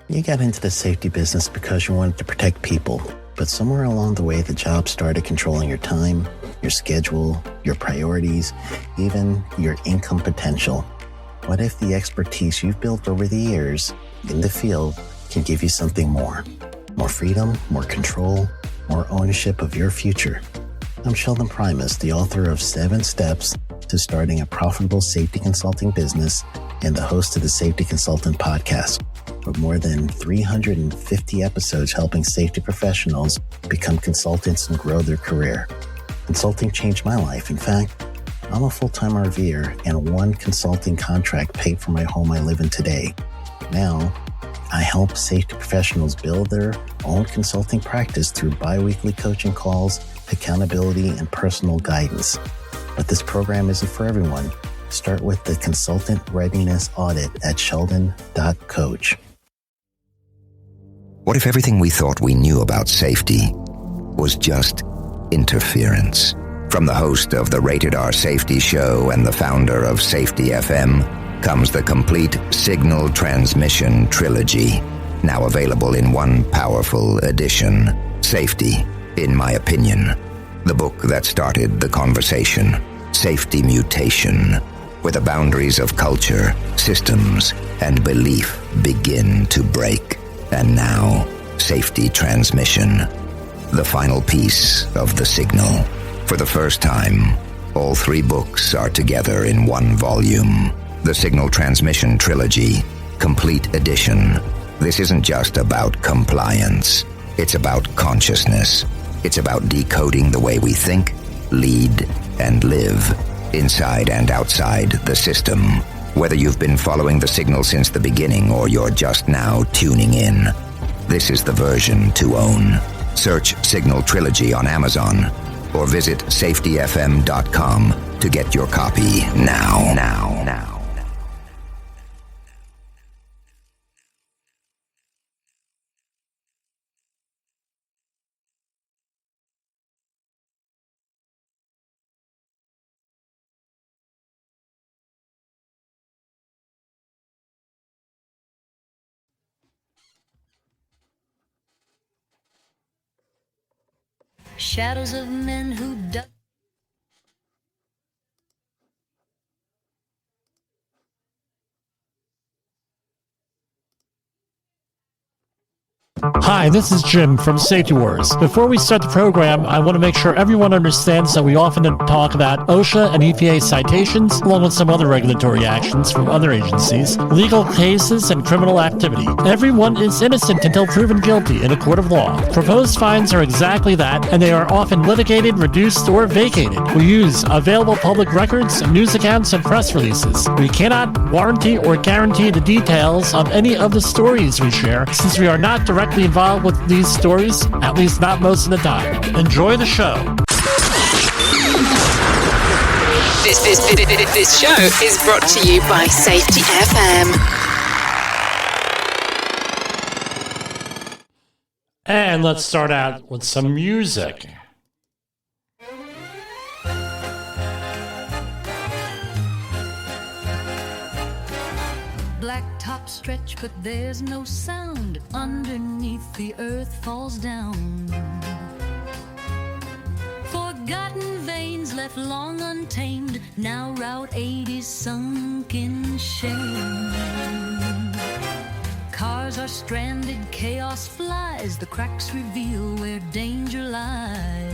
You got into the safety business because you wanted to protect people, but somewhere along the way, the job started controlling your time, your schedule, your priorities, even your income potential. What if the expertise you've built over the years in the field can give you something more? More freedom, more control, more ownership of your future. I'm Sheldon Primus, the author of 7 Steps to Starting a Profitable Safety Consulting Business and the host of the Safety Consultant Podcast, with more than 350 episodes helping safety professionals become consultants and grow their career. Consulting changed my life. In fact, I'm a full-time RVer, and one consulting contract paid for my home I live in today. Now, I help safety professionals build their own consulting practice through bi-weekly coaching calls, accountability, and personal guidance. But this program isn't for everyone. Start with the Consultant Readiness Audit at sheldon.coach. What if everything we thought we knew about safety was just interference? From the host of the Rated R Safety Show and the founder of Safety FM comes the complete Signal Transmission Trilogy, now available in one powerful edition. Safety, in my opinion, the book that started the conversation. Safety Mutation, where the boundaries of culture, systems, and belief begin to break. And now, Safety Transmission, the final piece of the signal. For the first time, all 3 books are together in one volume. The Signal Transmission Trilogy, Complete Edition. This isn't just about compliance. It's about consciousness. It's about decoding the way we think, lead, and live, inside and outside the system. Whether you've been following the signal since the beginning or you're just now tuning in, this is the version to own. Search Signal Trilogy on Amazon or visit safetyfm.com to get your copy now. Shadows of men who dug. Hi, this is Jim from Safety Wars. Before we start the program, I want to make sure everyone understands that we often talk about OSHA and EPA citations, along with some other regulatory actions from other agencies, legal cases, and criminal activity. Everyone is innocent until proven guilty in a court of law. Proposed fines are exactly that, and they are often litigated, reduced, or vacated. We use available public records, news accounts, and press releases. We cannot warranty or guarantee the details of any of the stories we share, since we are not directly involved with these stories, at least not most of the time. Enjoy the show. This show is brought to you by Safety FM. And let's start out with some music. Blacktop stretch, but there's no sound. Underneath the earth falls down. Forgotten veins left long untamed. Now Route 80's sunk in shame. Cars are stranded, chaos flies. The cracks reveal where danger lies.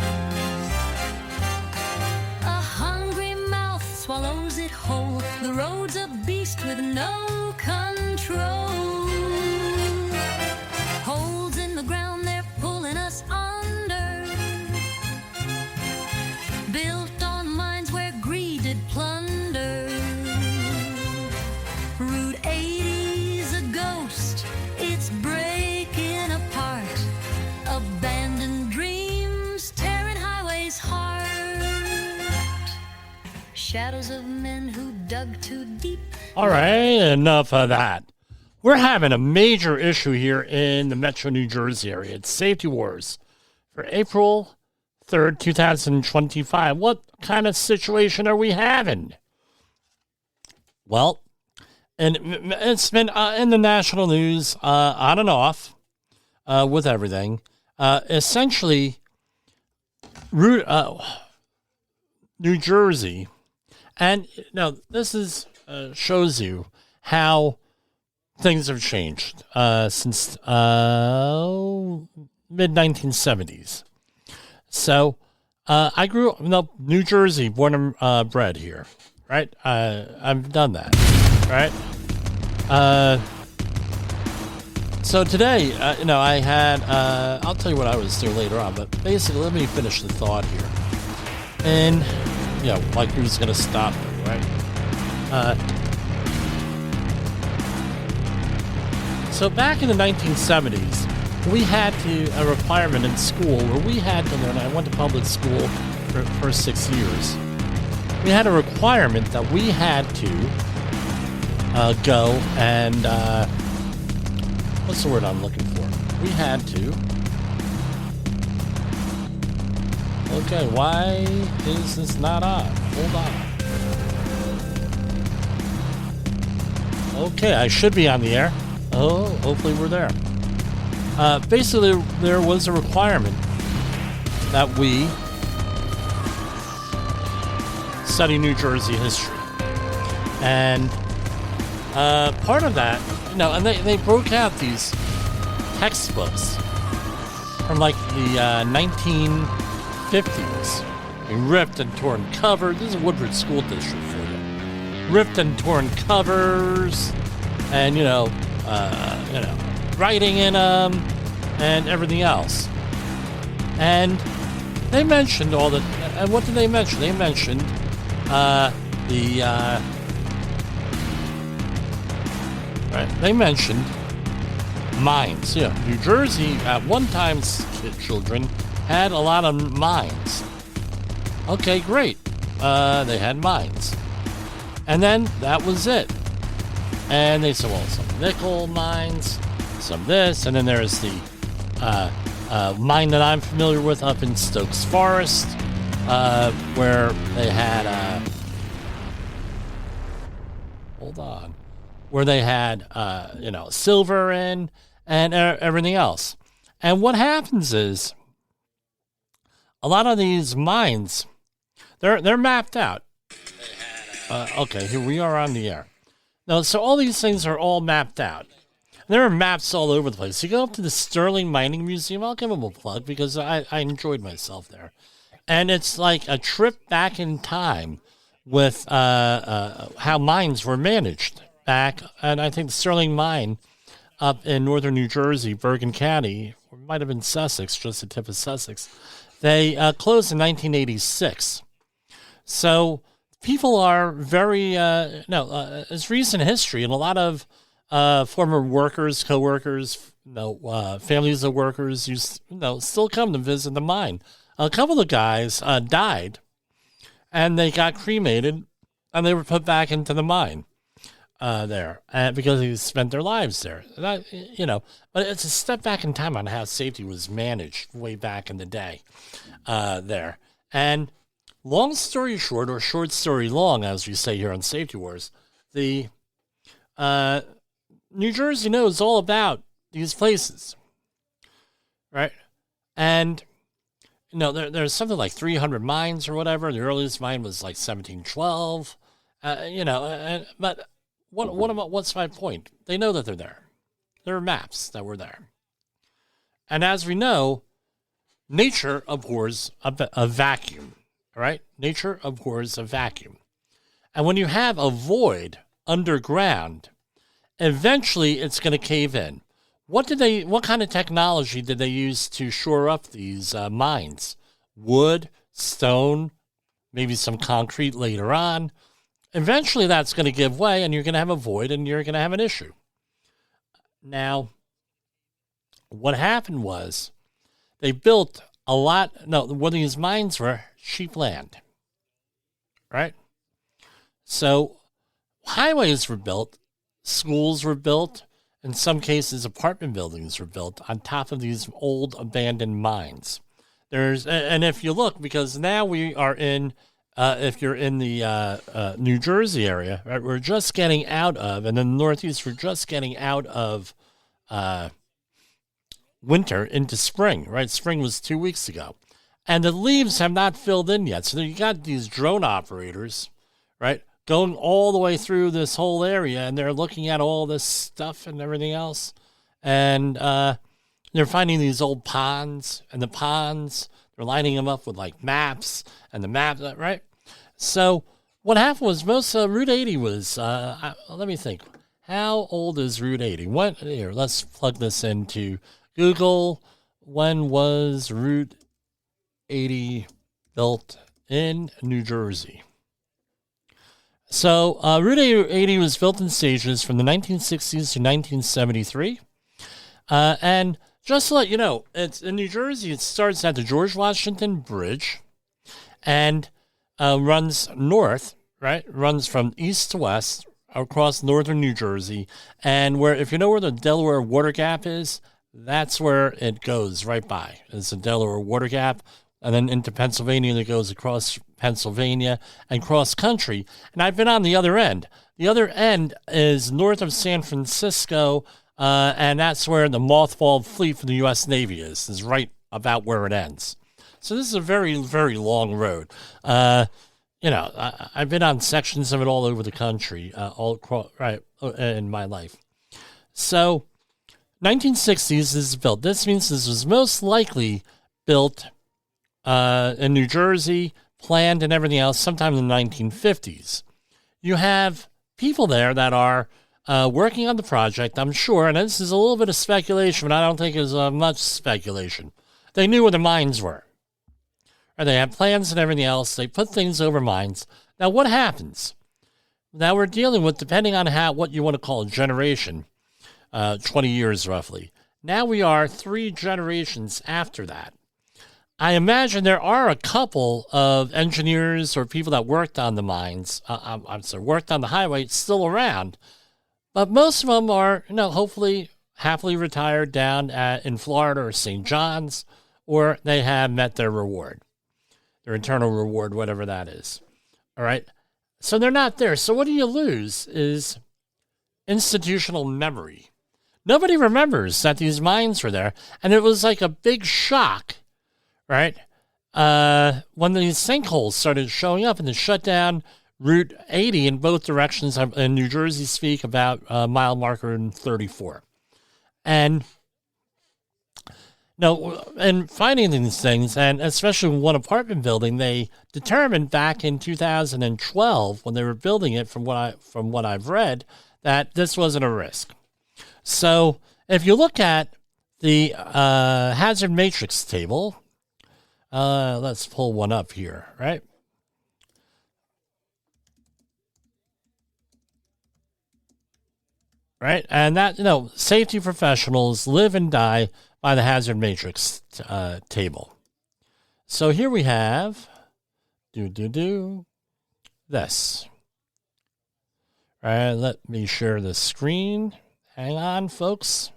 A hungry mouth swallows it whole. The road's a beast with no control. Holes in the ground, they're pulling us under. Built on mines where greed did plunder. Route 80's a ghost, it's breaking apart. Abandoned dreams tearing highways hard. Shadows of men who dug too deep. All right, enough of that. We're having a major issue here in the Metro New Jersey area. It's Safety Wars for April 3rd, 2025. What kind of situation are we having? Well, And it's been in the national news on and off with everything. Essentially, New Jersey, and now this is shows you how things have changed since mid-1970s. So I grew up in New Jersey, born and bred here, right? I've done that, right? So today, I had, I'll tell you what I was doing later on, but basically, let me finish the thought here. And, like who's going to stop me, right? So back in the 1970s, we had a requirement in school where we had to learn. I went to public school for 6 years. We had a requirement that we had to go and, what's the word I'm looking for? We had to. Okay, why is this not on? Hold on. Okay, I should be on the air. Oh, hopefully we're there. Basically, there was a requirement that we study New Jersey history. And part of that, and they broke out these textbooks from like the 1950s. Ripped and torn covers. This is Woodbridge School District for you. Ripped and torn covers, and writing in them, and everything else. And they mentioned all the. And what did they mention? They mentioned They mentioned mines. Yeah, New Jersey at one time, children had a lot of mines. Okay, great. They had mines, and then that was it. And they said, well, some nickel mines, some this, and then there's the mine that I'm familiar with up in Stokes Forest, where they had where they had silver in and everything else. And what happens is a lot of these mines, they're mapped out. Okay, here we are on the air. Now, so all these things are all mapped out. There are maps all over the place. You go up to the Sterling Mining Museum. I'll give them a plug because I enjoyed myself there. And it's like a trip back in time with how mines were managed back. And I think the Sterling Mine up in northern New Jersey, Bergen County, or it might have been Sussex, just the tip of Sussex, they closed in 1986. So people are very, it's recent history, and a lot of former workers, co-workers, families of workers, still come to visit the mine. A couple of guys died, and they got cremated, and they were put back into the mine there, because they spent their lives there. But it's a step back in time on how safety was managed way back in the day there. And long story short, or short story long, as we say here on Safety Wars, the New Jersey knows all about these places, right? And there's something like 300 mines or whatever. The earliest mine was like 1712. But what's my point? They know that they're there. There are maps that were there. And as we know, nature abhors a vacuum, right? Nature abhors a vacuum. And when you have a void underground, eventually it's going to cave in. What kind of technology did they use to shore up these mines? Wood, stone, maybe some concrete later on. Eventually that's going to give way, and you're going to have a void, and you're going to have an issue. Now, what happened was they built one of these mines were cheap land, right? So highways were built, schools were built, in some cases apartment buildings were built on top of these old abandoned mines. And if you look, because now we are in if you're in the New Jersey area, right, we're just getting out of, and in the Northeast, we're just getting out of winter into spring, right? Spring was 2 weeks ago. And the leaves have not filled in yet. So you got these drone operators, right, going all the way through this whole area, and they're looking at all this stuff and everything else. And they're finding these old ponds, and the ponds, they're lining them up with like maps, and the maps, right? So what happened was most Route 80 was, let me think, how old is Route 80? Here, let's plug this into Google. When was Route 80 built in New Jersey? So Route 80 was built in stages from the 1960s to 1973. And just to let you know, it's in New Jersey, it starts at the George Washington Bridge and runs north, right? Runs from east to west across northern New Jersey. And if you know where the Delaware Water Gap is, that's where it goes right by. It's the Delaware Water Gap. And then into Pennsylvania, that goes across Pennsylvania and cross country. And I've been on the other end. The other end is north of San Francisco, and that's where the mothballed fleet for the U.S. Navy is right about where it ends. So this is a very, very long road. I've been on sections of it all over the country, all across, right, in my life. So 1960s, this is built. This means this was most likely built in New Jersey, planned and everything else sometime in the 1950s. You have people there that are working on the project, I'm sure, and this is a little bit of speculation, but I don't think it's much speculation. They knew where the mines were. Or they had plans and everything else. They put things over mines. Now, what happens? Now we're dealing with, depending on what you want to call a generation, 20 years roughly. Now we are 3 generations after that. I imagine there are a couple of engineers or people that worked on the mines, worked on the highway, still around. But most of them are, hopefully happily retired down in Florida or St. John's, or they have met their reward, their eternal reward, whatever that is. All right? So they're not there. So what do you lose is institutional memory. Nobody remembers that these mines were there. And it was like a big shock, right? When these sinkholes started showing up and they shut down Route 80 in both directions. In New Jersey speak about mile marker in 34. And finding these things, and especially one apartment building, they determined back in 2012 when they were building it, from what I've read, that this wasn't a risk. So if you look at the hazard matrix table, let's pull one up here, right? Right, and that, safety professionals live and die by the hazard matrix table. So here we have, this. All right, let me share the screen. Hang on, folks.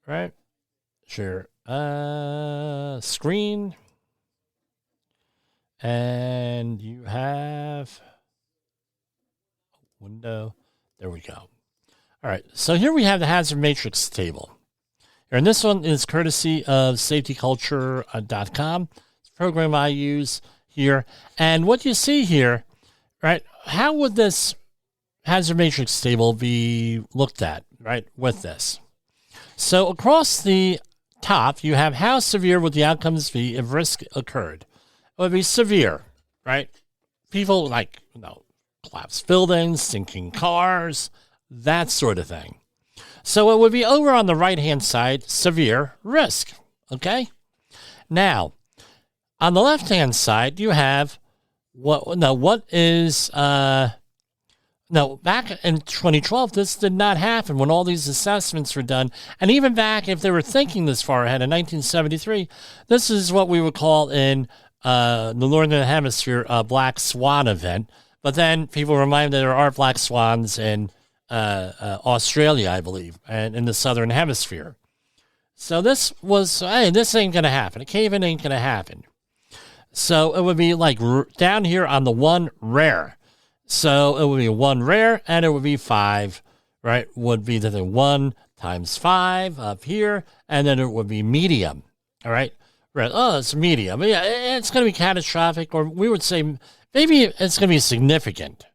Right, share screen. And you have window. There we go. All right, so here we have the hazard matrix table. And this one is courtesy of safetyculture.com. It's a program I use here. And what you see here, right, how would this hazard matrix table be looked at, right, with this? So across the top, you have how severe would the outcomes be if risk occurred. It would be severe, right? People like, collapsed buildings, sinking cars, that sort of thing. So it would be over on the right-hand side, severe risk, okay? Now, on the left-hand side, you have back in 2012, this did not happen when all these assessments were done. And even back, if they were thinking this far ahead in 1973, this is what we would call in the Northern Hemisphere a black swan event. But then people remind that there are black swans in Australia, I believe, and in the Southern Hemisphere. So this was, this ain't going to happen. A cave-in ain't going to happen. So it would be like down here on the 1 rare. So it would be 1 rare, and it would be 5, right? Would be the thing. 1 times 5 up here, and then it would be medium. All right? Right. Oh, it's medium. Yeah, it's going to be catastrophic, or we would say maybe it's going to be significant,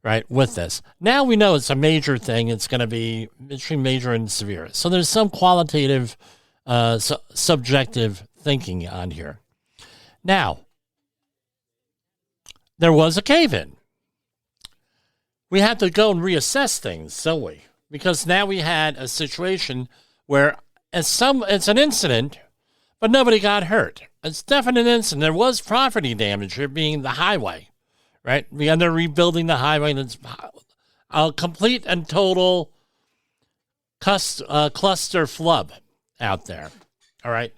right, with this. Now we know it's a major thing. It's going to be between major and severe. So there's some qualitative, subjective thinking on here. Now, there was a cave-in. We had to go and reassess things, don't we? Because now we had a situation where it's an incident, but nobody got hurt. It's definitely an incident. There was property damage here, being the highway, right? And they're rebuilding the highway, and it's a complete and total cluster flub out there, all right?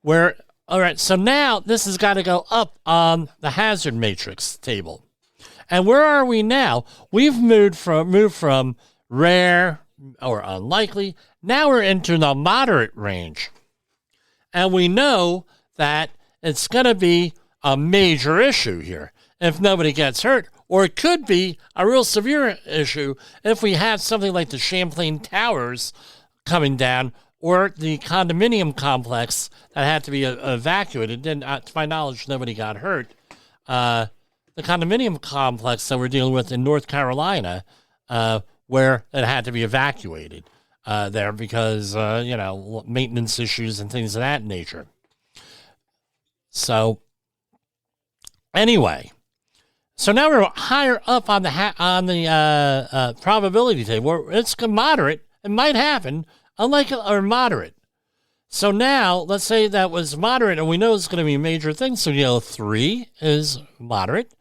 All right, so now this has got to go up on the hazard matrix table. And where are we now? We've moved from rare or unlikely. Now we're into the moderate range. And we know that it's going to be a major issue here if nobody gets hurt. Or it could be a real severe issue if we have something like the Champlain Towers coming down, or the condominium complex that had to be evacuated. And to my knowledge, nobody got hurt. The condominium complex that we're dealing with in North Carolina, where it had to be evacuated there because, maintenance issues and things of that nature. So, anyway, so now we're higher up on the probability table where it's moderate. It might happen, unlikely or moderate. So now, let's say that was moderate, and we know it's going to be a major thing. So, 3 is moderate,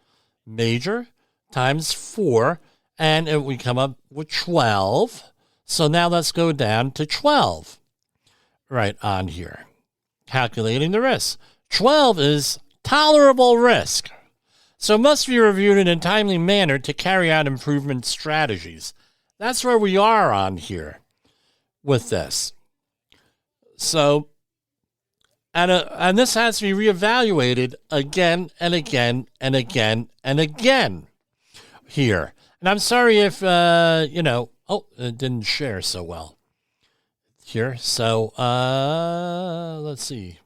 major, times 4, and we come up with 12. So now let's go down to 12 right on here. Calculating the risk. 12 is tolerable risk. So it must be reviewed in a timely manner to carry out improvement strategies. That's where we are on here with this. So, and this has to be reevaluated again and again and again and again here. And I'm sorry if, it didn't share so well here. So, let's see.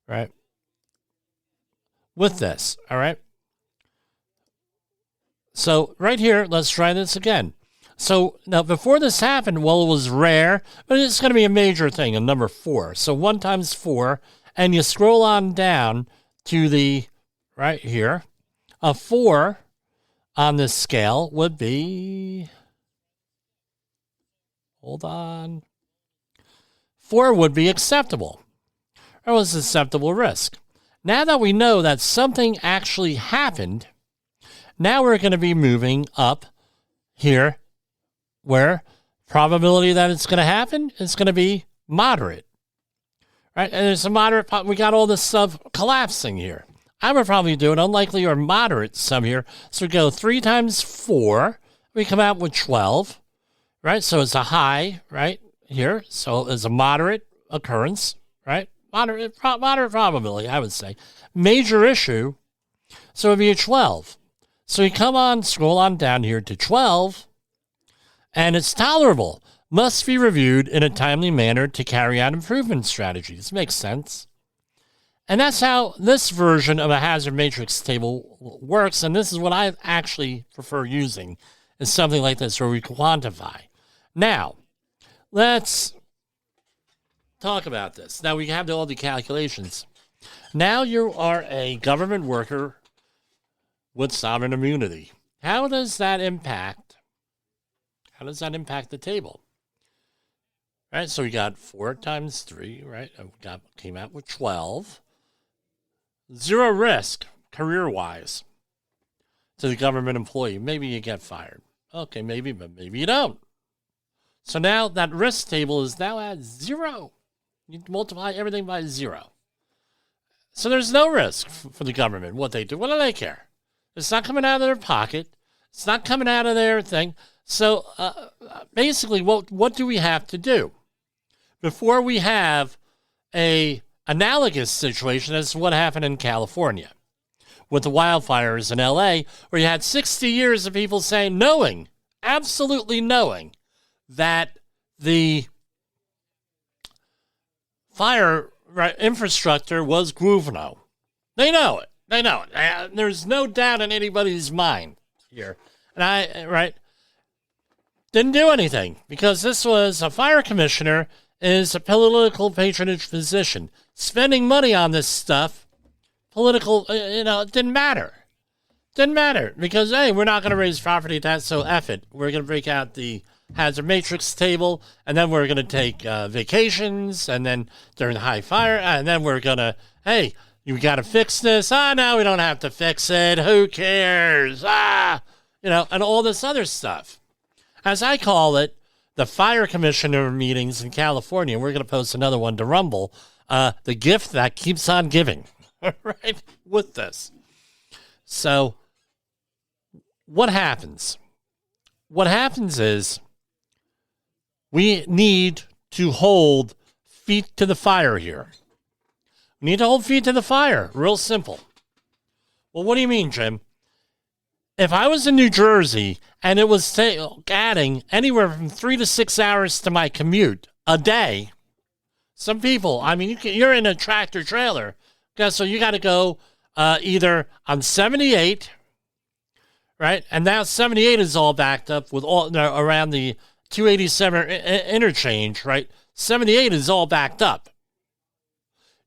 Right. With this, all right? So, right here, let's try this again. So, now, before this happened, well, it was rare, but it's going to be a major thing, a number 4. So, 1 times 4, and you scroll on down to the, right here, a 4 on this scale would be, hold on, 4 would be acceptable. Or was acceptable risk. Now that we know that something actually happened, now we're going to be moving up here where probability that it's going to happen is going to be moderate. Right? And there's a moderate, we got all this stuff collapsing here. I would probably do an unlikely or moderate sum here. So we go 3 times 4, we come out with 12, right? So it's a high, right, here. So it's a moderate occurrence, right? Moderate probability, I would say. Major issue, so it would be a 12. So you come on, scroll on down here to 12, and it's tolerable. Must be reviewed in a timely manner to carry out improvement strategies. Makes sense. And that's how this version of a hazard matrix table works, and this is what I actually prefer using, is something like this where we quantify. Now, let's talk about this. Now we have all the calculations. Now you are a government worker with sovereign immunity. How does that impact the table? Right, so we got 4 times 3, right? Came out with 12. 0 risk, career-wise, to the government employee. Maybe you get fired. Okay, maybe, but maybe you don't. So now that risk table is now at 0. You multiply everything by 0. So there's no risk for the government. What they do they care? It's not coming out of their pocket. It's not coming out of their thing. So basically, what do we have to do? Before we have a analogous situation as what happened in California with the wildfires in LA, where you had 60 years of people saying, absolutely knowing that the fire infrastructure was Gruvno. They know it. There's no doubt in anybody's mind here. And didn't do anything because this was a fire commissioner is a political patronage position. Spending money on this stuff, political, it didn't matter. Didn't matter because, hey, we're not going to raise property tax, so F it. We're going to break out the hazard matrix table, and then we're going to take vacations, and then during the high fire, and then we're going to, hey, you got to fix this. No, we don't have to fix it. Who cares? And all this other stuff. As I call it, the fire commissioner meetings in California, we're going to post another one to Rumble, the gift that keeps on giving, right, with this. So what happens? What happens is we need to hold feet to the fire here. We need to hold feet to the fire. Real simple. Well, what do you mean, Jim? If I was in New Jersey and it was adding anywhere from 3 to 6 hours to my commute a day, some people, you're in a tractor trailer, so you got to go either on 78, right? And now 78 is all backed up with all around the 287 interchange, right? 78 is all backed up.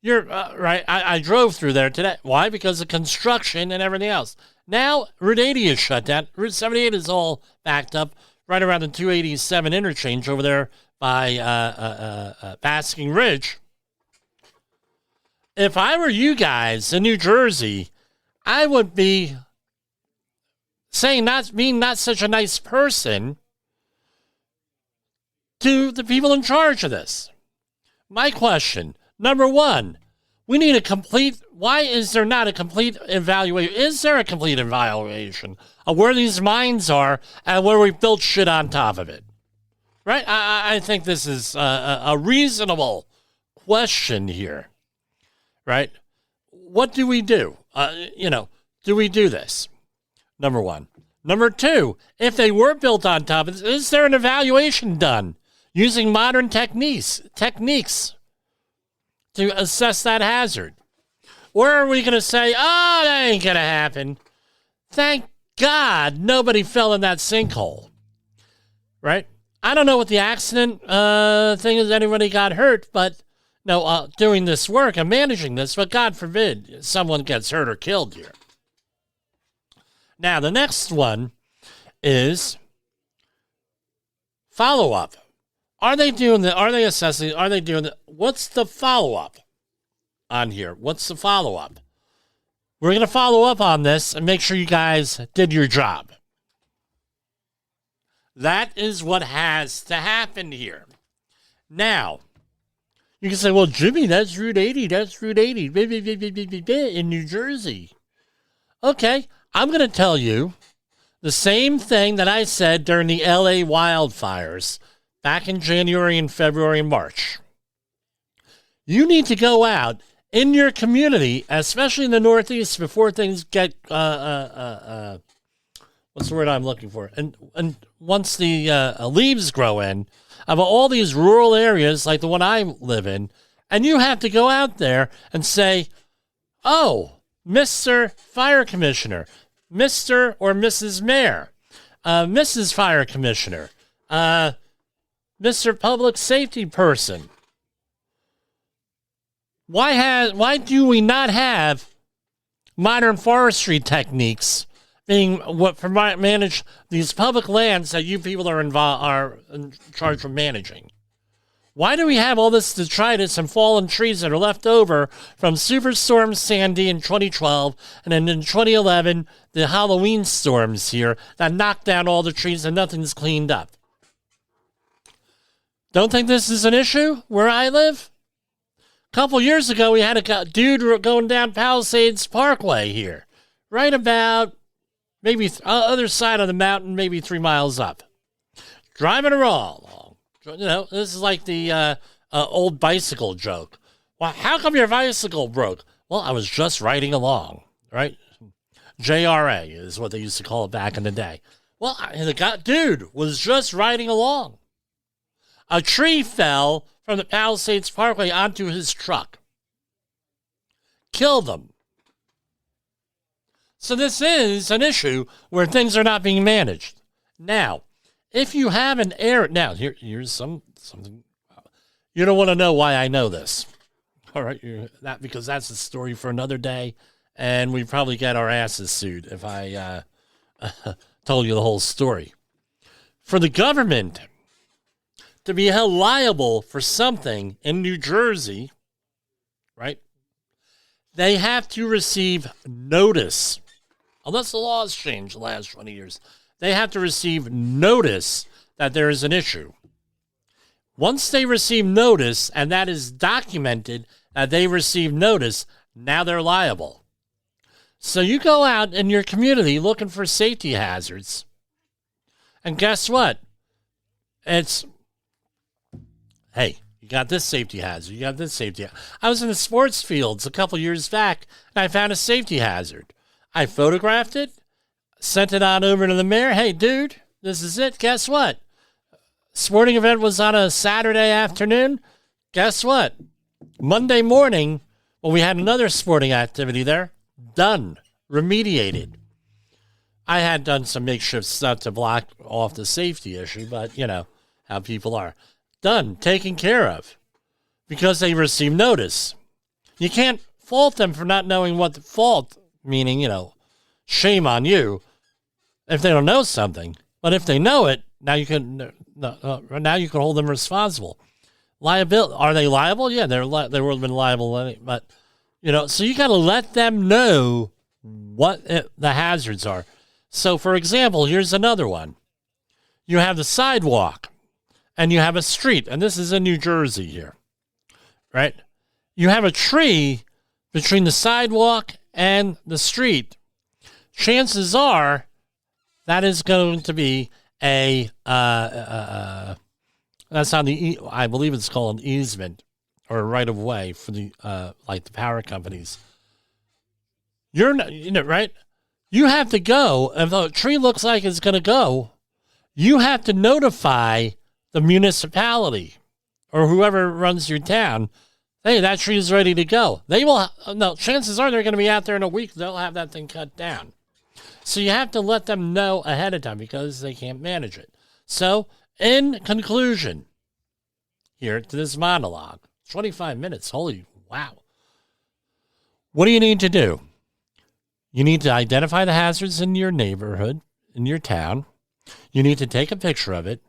You're right. I drove through there today. Why? Because of construction and everything else. Now, Route 80 is shut down. Route 78 is all backed up right around the 287 interchange over there by Basking Ridge. If I were you guys in New Jersey, I would be saying not such a nice person to the people in charge of this. My question, number one, we need why is there not a complete evaluation? Is there a complete evaluation of where these mines are and where we built shit on top of it? Right? I think this is a reasonable question here. Right? What do we do? Do we do this? Number one. Number two, if they were built on top of this, is there an evaluation done using modern techniques to assess that hazard? Or are we going to say, that ain't going to happen? Thank God nobody fell in that sinkhole. Right? I don't know what the accident thing is, anybody got hurt, but doing this work and managing this, but God forbid someone gets hurt or killed here. Now, the next one is follow-up. Are they assessing? Are they doing what's the follow-up on here? What's the follow-up? We're going to follow up on this and make sure you guys did your job. That is what has to happen here. Now, you can say, well, Jimmy, that's Route 80. That's Route 80 in New Jersey. Okay, I'm going to tell you the same thing that I said during the LA wildfires back in January and February and March. You need to go out in your community, especially in the Northeast, before things get, what's the word I'm looking for? And once the leaves grow in, of all these rural areas like the one I live in, and you have to go out there and say, oh, Mr. Fire Commissioner, Mr. or Mrs. Mayor, Mrs. Fire Commissioner, Mr. Public Safety Person. Why do we not have modern forestry techniques being manage these public lands that you people are in charge of managing? Why do we have all this detritus and fallen trees that are left over from Superstorm Sandy in 2012 and then in 2011, the Halloween storms here that knocked down all the trees and nothing's cleaned up? Don't think this is an issue where I live? A couple years ago, we had a dude going down Palisades Parkway here, right about maybe other side of the mountain, maybe 3 miles up. Driving along. This is like the old bicycle joke. Well, how come your bicycle broke? Well, I was just riding along, right? JRA is what they used to call it back in the day. Well, the dude was just riding along. A tree fell from the Palisades Parkway onto his truck. Killed him. So this is an issue where things are not being managed. Now, if you have an error, now here's something. You don't want to know why I know this. All right, because that's a story for another day, and we probably get our asses sued if I told you the whole story. For the government to be held liable for something in New Jersey, right, they have to receive notice. Unless the law has changed the last 20 years, they have to receive notice that there is an issue. Once they receive notice, and that is documented that they receive notice, now they're liable. So you go out in your community looking for safety hazards, and guess what? It's, hey, you got this safety hazard, you got this safety hazard. I was in the sports fields a couple years back, and I found a safety hazard. I photographed it, sent it on over to the mayor. Hey, dude, this is it. Guess what? Sporting event was on a Saturday afternoon. Guess what? Monday morning, well, we had another sporting activity there. Done. Remediated. I had done some makeshift stuff to block off the safety issue, but you know how people are. Done. Taken care of. Because they received notice. You can't fault them for not knowing what the fault, meaning, you know, shame on you if they don't know something. But if they know it, now you can hold them responsible. Liability? Are they liable? Yeah, they would have been liable. But you know, so you got to let them know what the hazards are. So, for example, here's another one. You have the sidewalk, and you have a street, and this is in New Jersey here, right? You have a tree between the sidewalk and the street. Chances are that is going to be a that's on the I believe it's called an easement or a right of way for the like the power companies. You're not, you know, right? You have to go if the tree looks like it's going to go. You have to notify the municipality or whoever runs your town. Hey, that tree is ready to go. They will. No, chances are they're going to be out there in a week. They'll have that thing cut down. So you have to let them know ahead of time because they can't manage it. So, in conclusion, here to this monologue, 25 minutes, holy wow. What do you need to do? You need to identify the hazards in your neighborhood, in your town. You need to take a picture of it,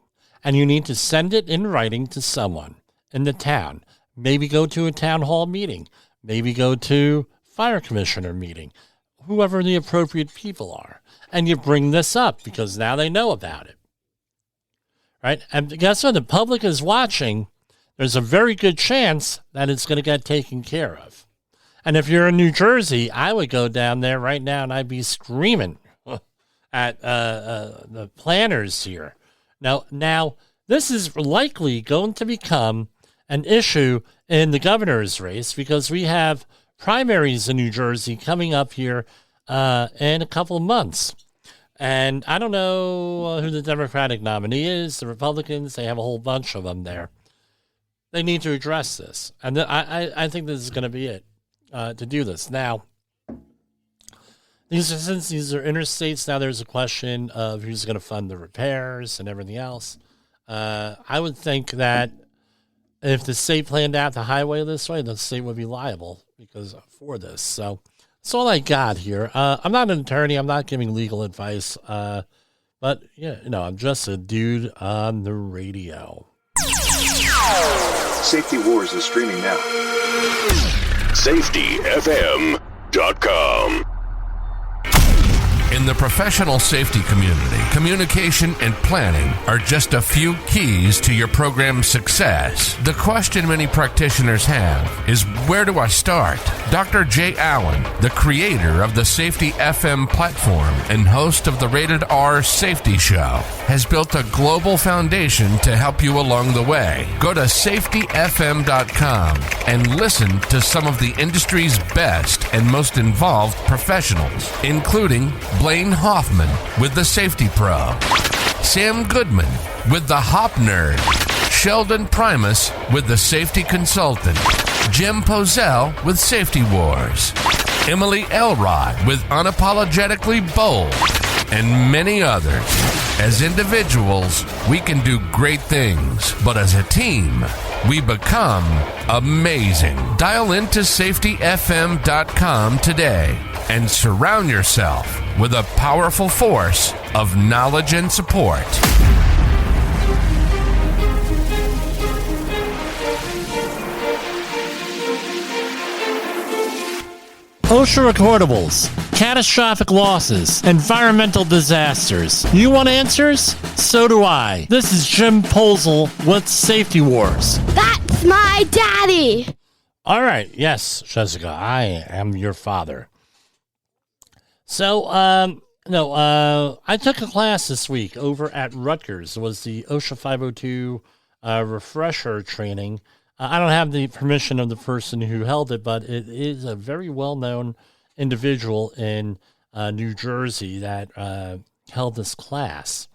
and you need to send it in writing to someone in the town. Maybe go to a town hall meeting. Maybe go to fire commissioner meeting. Whoever the appropriate people are. And you bring this up because now they know about it. Right? And guess what? The public is watching. There's a very good chance that it's going to get taken care of. And if you're in New Jersey, I would go down there right now and I'd be screaming at the planners here. Now, this is likely going to become an issue in the governor's race because we have primaries in New Jersey coming up here in a couple of months. And I don't know who the Democratic nominee is. The Republicans, they have a whole bunch of them there. They need to address this. And I think this is going to be it to do this. Now, since these are interstates, now there's a question of who's going to fund the repairs and everything else. I would think that if the state planned out the highway this way, the state would be liable for this. So that's all I got here. I'm not an attorney. I'm not giving legal advice. But, yeah, I'm just a dude on the radio. Safety Wars is streaming now. SafetyFM.com. In the professional safety community, communication and planning are just a few keys to your program's success. The question many practitioners have is, where do I start? Dr. Jay Allen, the creator of the Safety FM platform and host of the Rated R Safety Show, has built a global foundation to help you along the way. Go to safetyfm.com and listen to some of the industry's best and most involved professionals, including Blaine Hoffman with the Safety Pro, Sam Goodman with the Hop Nerd, Sheldon Primus with the Safety Consultant, Jim Pozell with Safety Wars, Emily Elrod with Unapologetically Bold, and many others. As individuals, we can do great things, but as a team, we become amazing. Dial into safetyfm.com today and surround yourself with a powerful force of knowledge and support. OSHA recordables, catastrophic losses, environmental disasters. You want answers? So do I. This is Jim Posel with Safety Wars. That's my daddy! All right, yes, Jessica, I am your father. So, I took a class this week over at Rutgers. It was the OSHA 502 refresher training. I don't have the permission of the person who held it, but it is a very well-known individual in New Jersey that held this class.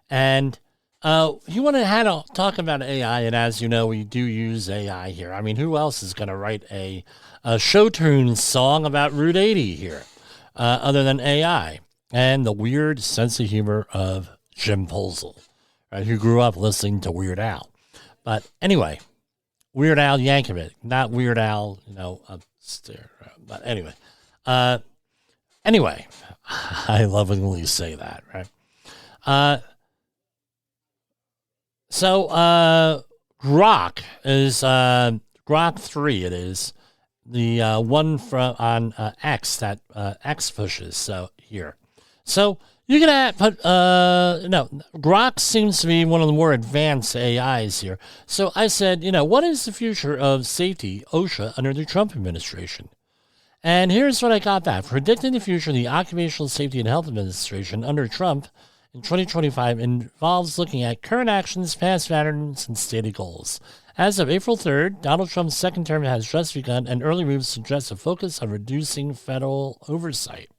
And he wanted to talk about AI, and as you know, we do use AI here. I mean, who else is going to write a show tune song about Route 80 here other than AI? And the weird sense of humor of Jim Posel, right, who grew up listening to Weird Al. But anyway, Weird Al Yankovic, not Weird Al, upstairs. But anyway, I lovingly say that, right? So Grok is Grok 3. It is the one from on X that X pushes. So here, so you can put Grok seems to be one of the more advanced AIs here. So I said, what is the future of safety, OSHA, under the Trump administration? And here's what I got back. Predicting the future of the Occupational Safety and Health Administration under Trump in 2025 involves looking at current actions, past patterns, and stated goals. As of April 3rd, Donald Trump's second term has just begun, and early moves suggest a focus on reducing federal oversight,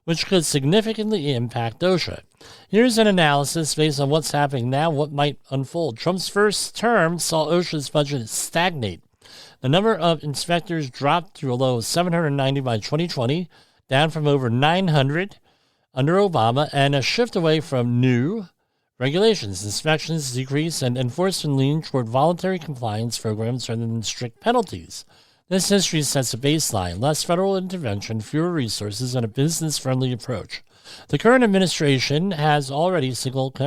which could significantly impact OSHA. Here's an analysis based on what's happening now, what might unfold. Trump's first term saw OSHA's budget stagnate. The number of inspectors dropped to a low of 790 by 2020, down from over 900 under Obama, and a shift away from new regulations. Inspections decrease and enforcement lean toward voluntary compliance programs rather than strict penalties. This history sets a baseline: less federal intervention, fewer resources, and a business-friendly approach. The current administration has already signaled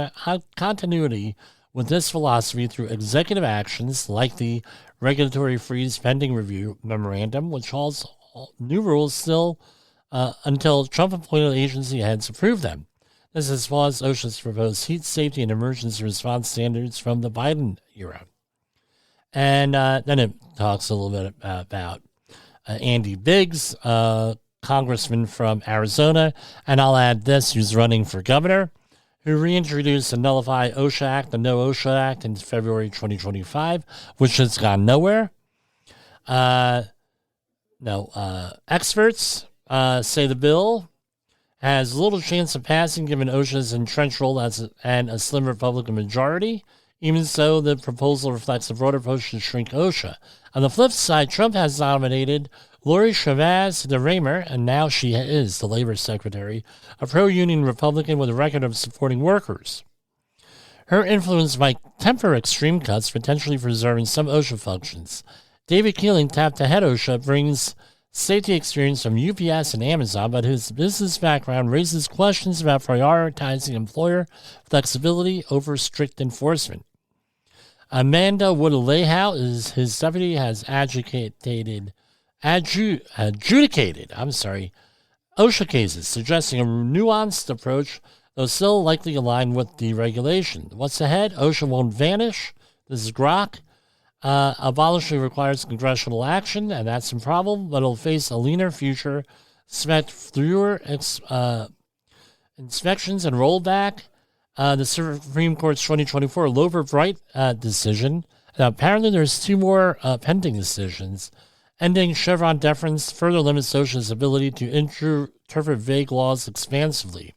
continuity with this philosophy through executive actions like the Regulatory Freeze Pending Review Memorandum, which holds new rules still until Trump-appointed agency heads approve them. This has paused OSHA's proposed heat safety and emergency response standards from the Biden era. And then it talks a little bit about Andy Biggs, congressman from Arizona, and I'll add this, who's running for governor, who reintroduced the Nullify OSHA Act, the No OSHA Act, in February 2025, which has gone nowhere. Experts say the bill has little chance of passing given OSHA's entrenched role and a slim Republican majority. Even so, the proposal reflects a broader push to shrink OSHA. On the flip side, Trump has nominated Lori Chavez de Raymer, and now she is the Labor Secretary, a pro-union Republican with a record of supporting workers. Her influence might temper extreme cuts, potentially preserving some OSHA functions. David Keeling, tapped to head OSHA, brings safety experience from UPS and Amazon, but his business background raises questions about prioritizing employer flexibility over strict enforcement. Amanda Wood-Lehau is his deputy, has adjudicated OSHA cases, suggesting a nuanced approach, though still likely aligned with the regulation. What's ahead? OSHA won't vanish. This is Grok. Abolishing requires congressional action, and that's improbable, but it'll face a leaner future, expect fewer inspections and rollback. The Supreme Court's 2024 Lover-Bright decision. Apparently, there's two more pending decisions. Ending Chevron deference further limits OSHA's ability to interpret vague laws expansively.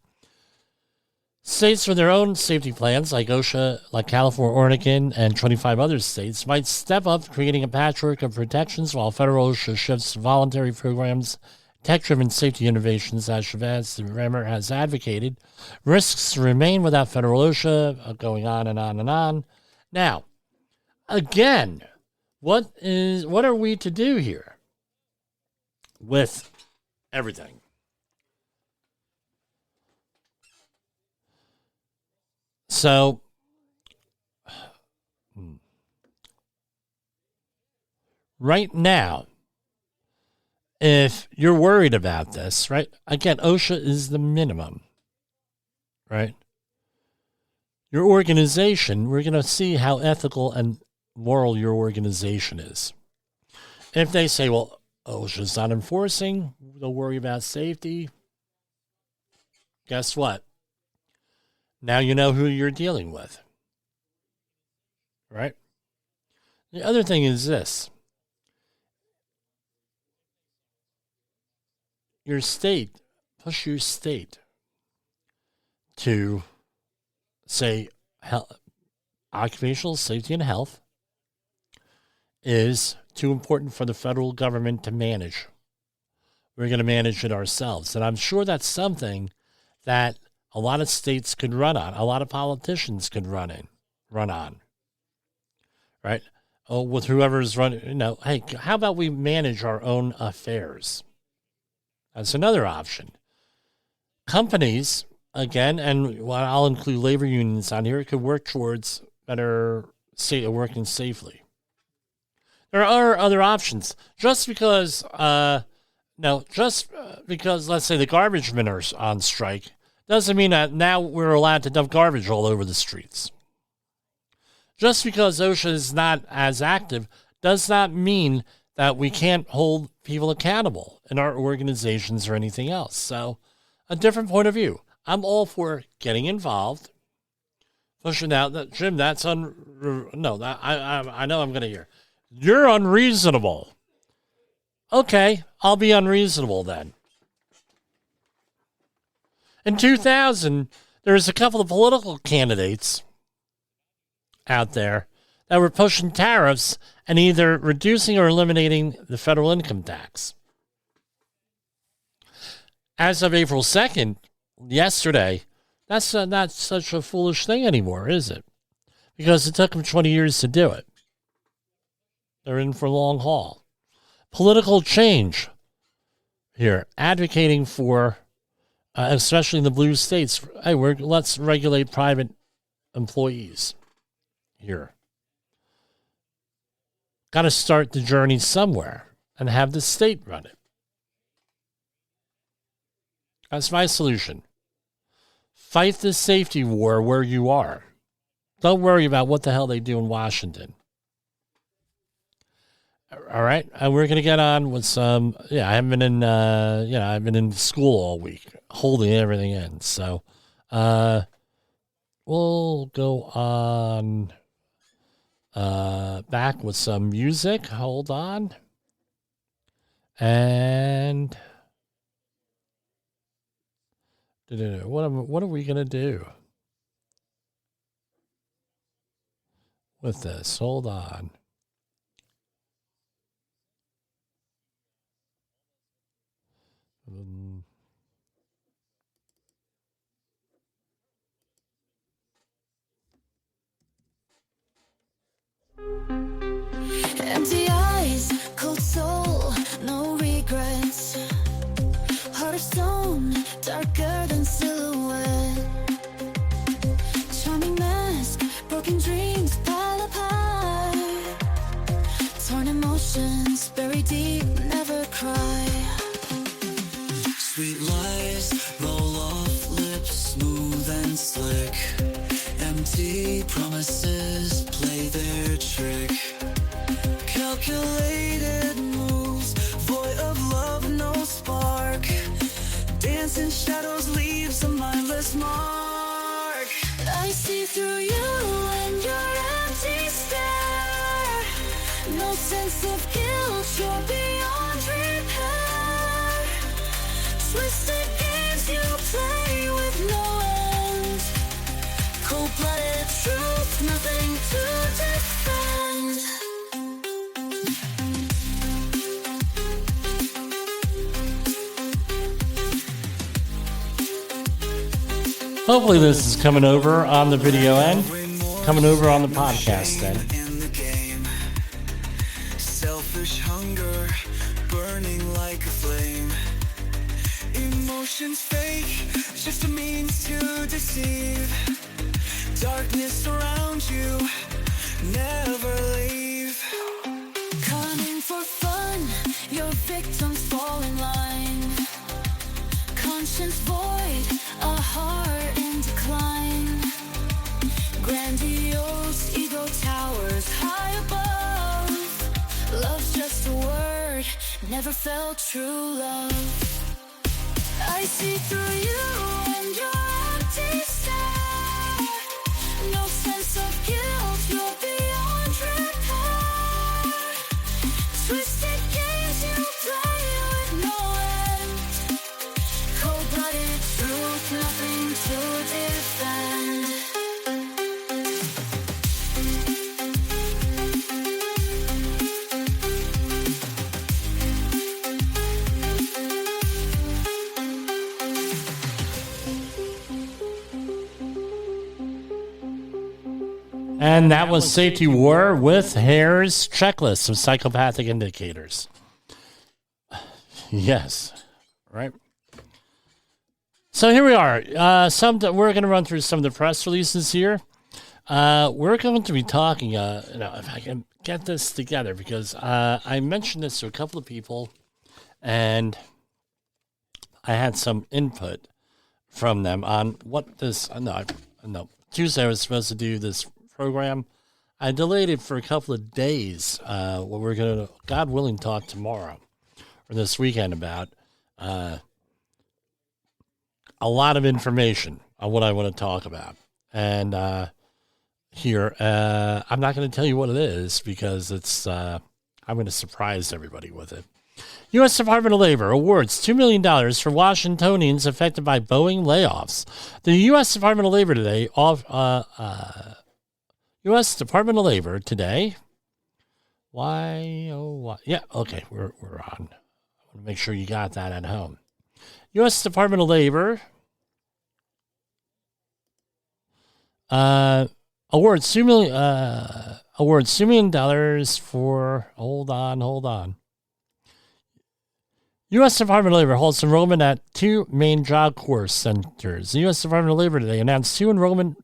States with their own safety plans, like OSHA, like California, Oregon, and 25 other states, might step up, creating a patchwork of protections, while federal OSHA shifts to voluntary programs, tech-driven safety innovations, as Chavez Remmer has advocated. Risks remain without federal OSHA, going on and on and on. Now, again, what are we to do here with everything? So, right now, if you're worried about this, right? Again, OSHA is the minimum, right? Your organization, we're going to see how ethical and moral your organization is. If they say, well, OSHA's not enforcing, they'll worry about safety. Guess what? Now you know who you're dealing with, right? The other thing is this. Your state, push your state to say occupational safety and health is too important for the federal government to manage. We're going to manage it ourselves. And I'm sure that's something that a lot of states could run on. A lot of politicians could run on. Right? Oh, with whoever's running, hey, how about we manage our own affairs? That's another option. Companies, again, and I'll include labor unions on here, could work towards better working safely. There are other options. Just because, because let's say the garbage men are on strike, doesn't mean that now we're allowed to dump garbage all over the streets. Just because OSHA is not as active does not mean that we can't hold people accountable in our organizations or anything else. So, a different point of view. I'm all for getting involved, pushing out that, Jim, that's I know I'm going to hear. You're unreasonable. Okay, I'll be unreasonable then. In 2000, there's a couple of political candidates out there that were pushing tariffs and either reducing or eliminating the federal income tax. As of April 2nd, yesterday, that's not such a foolish thing anymore, is it? Because it took them 20 years to do it. They're in for a long haul. Political change here, advocating for, especially in the blue states, hey, let's regulate private employees here. Got to start the journey somewhere and have the state run it. That's my solution. Fight the safety war where you are. Don't worry about what the hell they do in Washington. All right, and we're gonna get on with some. Yeah, I haven't been in. I've been in school all week, holding everything in. So, we'll go on. Back with some music. Hold on. And what are we gonna do with this? Hold on. Empty eyes, cold soul, no regrets. Heart of stone, darker than silhouette. Charming mask, broken dreams pile apart. Torn emotions, buried deep, never cry. Sweet love. Promises play their trick. Calculated moves, void of love, no spark. Dancing shadows leaves a mindless mark. I see through you and your empty stare. No sense of guilt, you're beyond repair. Twisted games you play with no end. Cold-blooded truth, nothing to defend. Hopefully this is coming over on the video end, coming over on the podcast end. Selfish hunger, burning like a flame. Emotions fake, just a means to deceive. Darkness around you, never leave. Cunning for fun, your victims fall in line. Conscience void, a heart in decline. Grandiose ego towers high above. Love's just a word, never felt true love. I see through you and your empty stare. No sense of guilt, you're beyond repair. Twisted games you play with no end. Cold-blooded truth, nothing to defend. And that was Safety War with Hare's checklist of psychopathic indicators. Yes, right. So here we are. We're going to run through some of the press releases here. We're going to be talking, if I can get this together, because I mentioned this to a couple of people, and I had some input from them on what this. No. Tuesday I was supposed to do this program. I delayed it for a couple of days. What we're going to, God willing, talk tomorrow or this weekend about a lot of information on what I want to talk about. And here, I'm not going to tell you what it is because it's I'm going to surprise everybody with it. U.S. Department of Labor awards $2 million for Washingtonians affected by Boeing layoffs. The U.S. Department of Labor today U.S. Department of Labor today. Why? Yeah, okay, we're on. I want to make sure you got that at home. U.S. Department of Labor awards $2 million for. Hold on. U.S. Department of Labor holds enrollment at 2 main job corps centers. The U.S. Department of Labor today announced new enrollment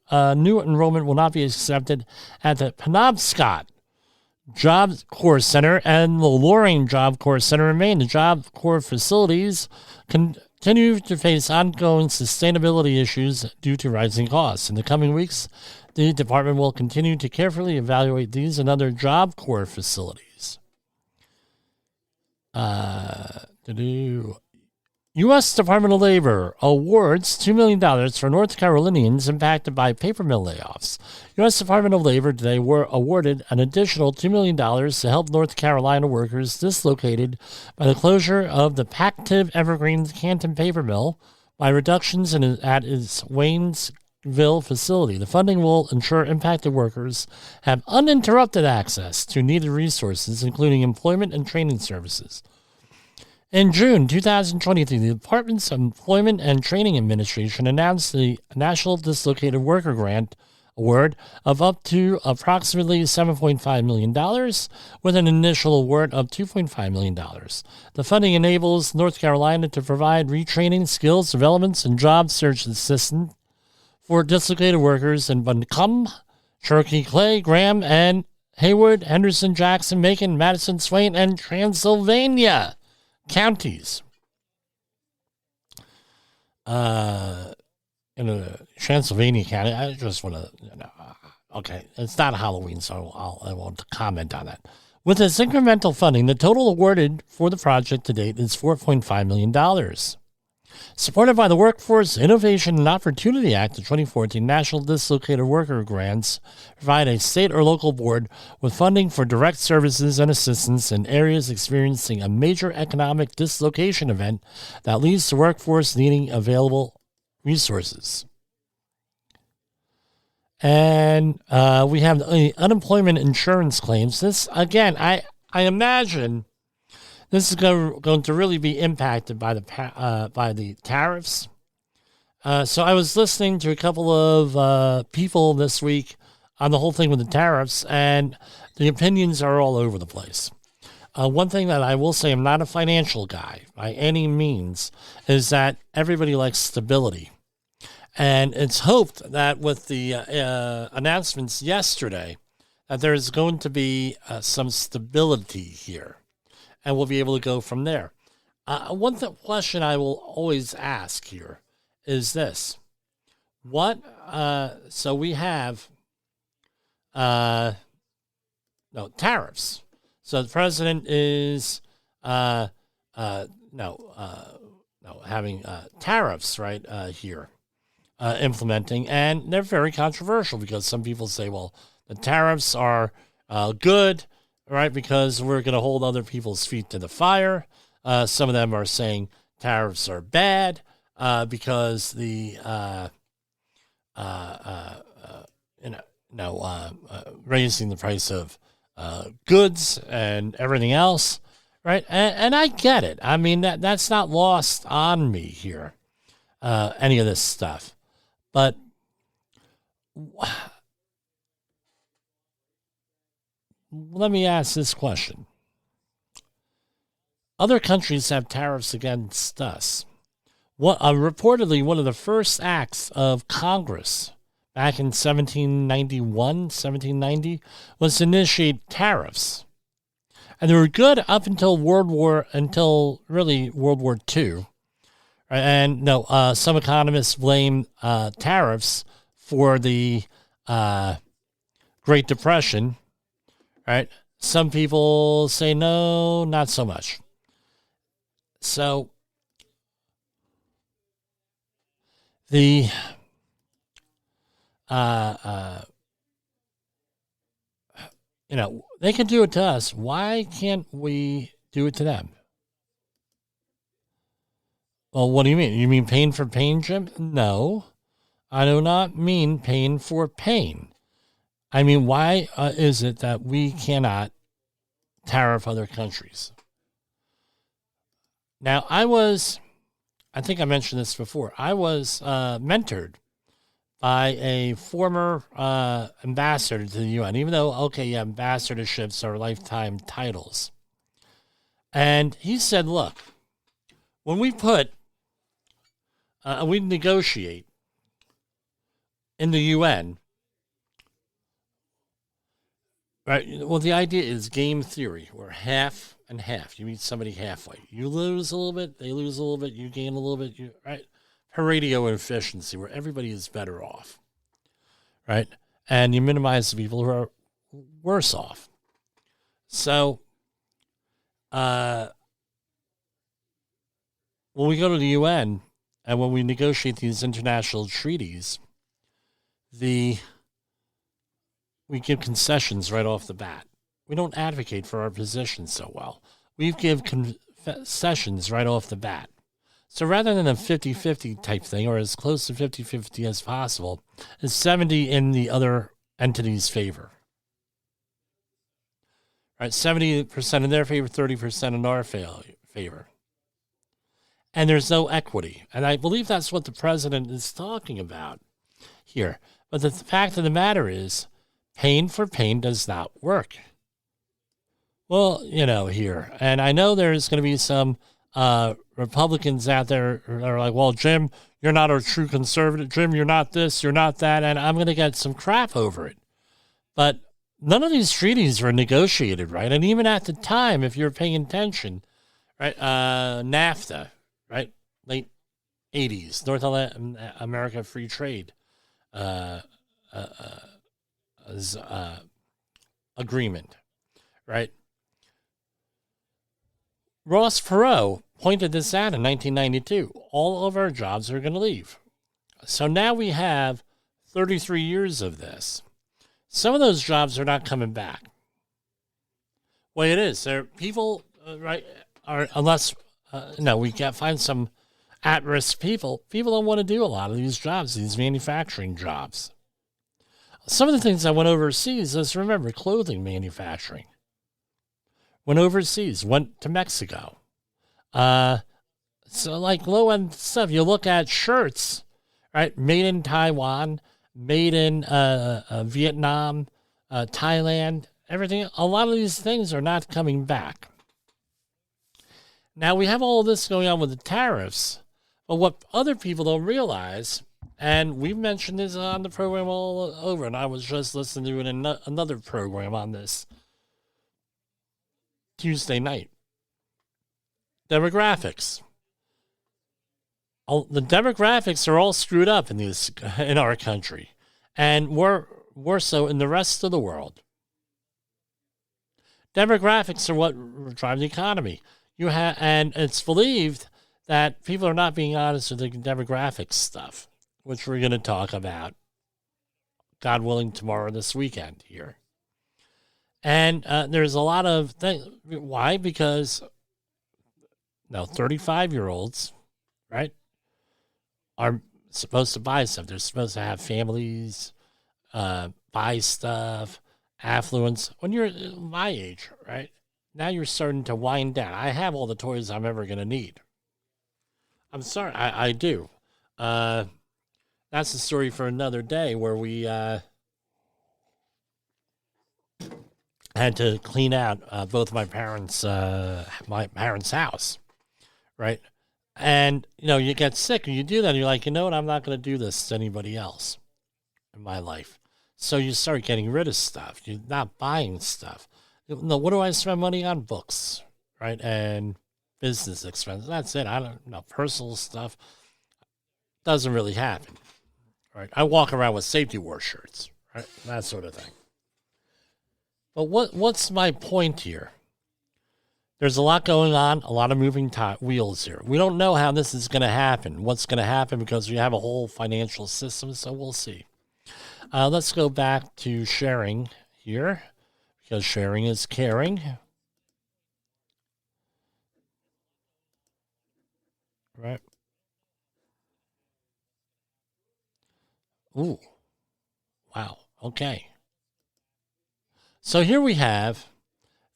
will not be accepted at the Penobscot Job Corps Center and the Loring Job Corps Center in Maine. The Job Corps facilities continue to face ongoing sustainability issues due to rising costs. In the coming weeks, the department will continue to carefully evaluate these and other Job Corps facilities. U.S. Department of Labor awards $2 million for North Carolinians impacted by paper mill layoffs. U.S. Department of Labor today were awarded an additional $2 million to help North Carolina workers dislocated by the closure of the Pactiv Evergreen Canton paper mill by reductions at its Waynesville facility. The funding will ensure impacted workers have uninterrupted access to needed resources, including employment and training services. In June 2023, the Department's Employment and Training Administration announced the National Dislocated Worker Grant Award of up to approximately $7.5 million, with an initial award of $2.5 million. The funding enables North Carolina to provide retraining, skills developments, and job search assistance for dislocated workers in Buncombe, Cherokee, Clay, Graham, and Haywood, Henderson, Jackson, Macon, Madison, Swain, and Transylvania counties. In Transylvania County, I just want to, Okay, it's not Halloween, so I won't comment on that. With this incremental funding, the total awarded for the project to date is $4.5 million. Supported by the Workforce Innovation and Opportunity Act of 2014, National Dislocated Worker Grants provide a state or local board with funding for direct services and assistance in areas experiencing a major economic dislocation event that leads to workforce needing available resources. And we have the unemployment insurance claims. This, again, I imagine this is going to really be impacted by the tariffs. So I was listening to a couple of people this week on the whole thing with the tariffs, and the opinions are all over the place. One thing that I will say, I'm not a financial guy by any means, is that everybody likes stability. And it's hoped that with the announcements yesterday, that there's going to be some stability here, and we'll be able to go from there. One question I will always ask here is this. So we have tariffs. So the president is having tariffs right here. Implementing, and they're very controversial because some people say, well, the tariffs are good, right, because we're going to hold other people's feet to the fire. Some of them are saying tariffs are bad because the raising the price of goods and everything else, right? And I get it. I mean, that's not lost on me here, any of this stuff. But let me ask this question. Other countries have tariffs against us. Reportedly, one of the first acts of Congress back in 1790 was to initiate tariffs. And they were good up until World War II. And some economists blame tariffs for the Great Depression, right? Some people say no, not so much. So the they can do it to us. Why can't we do it to them? Well, what do you mean? You mean pain for pain, Jim? No, I do not mean pain for pain. I mean, why is it that we cannot tariff other countries? Now, I think I mentioned this before, I was mentored by a former ambassador to the UN, even though, ambassadorships are lifetime titles. And he said, look, when we we negotiate in the UN, right? Well, the idea is game theory. We're half and half. You meet somebody halfway. You lose a little bit, they lose a little bit, you gain a little bit, right? Paradio efficiency, where everybody is better off, right? And you minimize the people who are worse off. So, when we go to the UN and when we negotiate these international treaties, we give concessions right off the bat. We don't advocate for our position so well. We give concessions right off the bat. So rather than a 50-50 type thing, or as close to 50-50 as possible, it's 70 in the other entity's favor. Right, 70% in their favor, 30% in our favor. And there's no equity. And I believe that's what the president is talking about here. But the fact of the matter is, pain for pain does not work. Well, here. And I know there's going to be some Republicans out there who are like, well, Jim, you're not a true conservative. Jim, you're not this, you're not that. And I'm going to get some crap over it. But none of these treaties were negotiated, right? And even at the time, if you're paying attention, right, NAFTA, right, late 80s, North America Free Trade agreement, right? Ross Perot pointed this out in 1992. All of our jobs are going to leave. So now we have 33 years of this. Some of those jobs are not coming back. Well, it is. There people, right, are, unless, we can't find some at-risk people. People don't want to do a lot of these jobs, these manufacturing jobs. Some of the things I went overseas, let's remember, clothing manufacturing. Went overseas, went to Mexico. So like low-end stuff, you look at shirts, right? Made in Taiwan, made in Vietnam, Thailand, everything. A lot of these things are not coming back. Now we have all of this going on with the tariffs, but what other people don't realize, and we've mentioned this on the program all over, and I was just listening to another program on this Tuesday night. Demographics. The demographics are all screwed up in our country, and more so in the rest of the world. Demographics are what drive the economy. And it's believed that people are not being honest with the demographics stuff, which we're going to talk about, God willing, tomorrow, this weekend here. And there's a lot of things. Why? Because 35-year-olds, right, are supposed to buy stuff. They're supposed to have families, buy stuff, affluence. When you're my age, right, now you're starting to wind down. I have all the toys I'm ever going to need. I'm sorry, I do. That's a story for another day where we had to clean out both my parents' house, right? And, you get sick and you do that. And you're like, you know what? I'm not going to do this to anybody else in my life. So you start getting rid of stuff. You're not buying stuff. No, what do I spend money on? Books, right? And business expenses. That's it. I don't know. Personal stuff doesn't really happen, right? I walk around with safety war shirts, right? That sort of thing. But what's my point here? There's a lot going on, a lot of moving wheels here. We don't know how this is going to happen, what's going to happen, because we have a whole financial system, so we'll see. Let's go back to sharing here, because sharing is caring. Right. Ooh. Wow. Okay. So here we have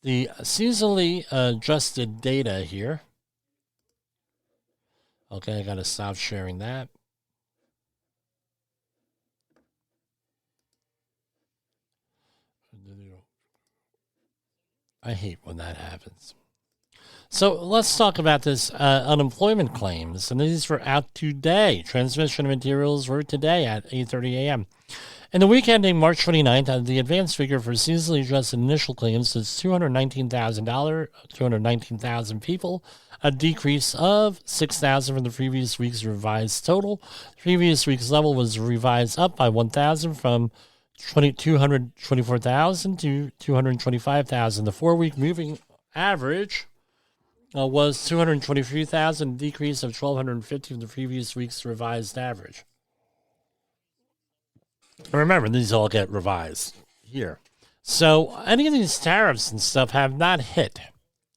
the seasonally adjusted data here. Okay, I got to stop sharing that. I hate when that happens. So let's talk about this unemployment claims. And these were out today. Transmission of materials were today at 8:30 a.m. In the week ending March 29th, the advanced figure for seasonally adjusted initial claims is 219,000 people, a decrease of 6,000 from the previous week's revised total. The previous week's level was revised up by 1,000 from 224,000 to 225,000. The 4-week moving average was 223,000, a decrease of 1,250 from the previous week's revised average. Remember, these all get revised here. So any of these tariffs and stuff have not hit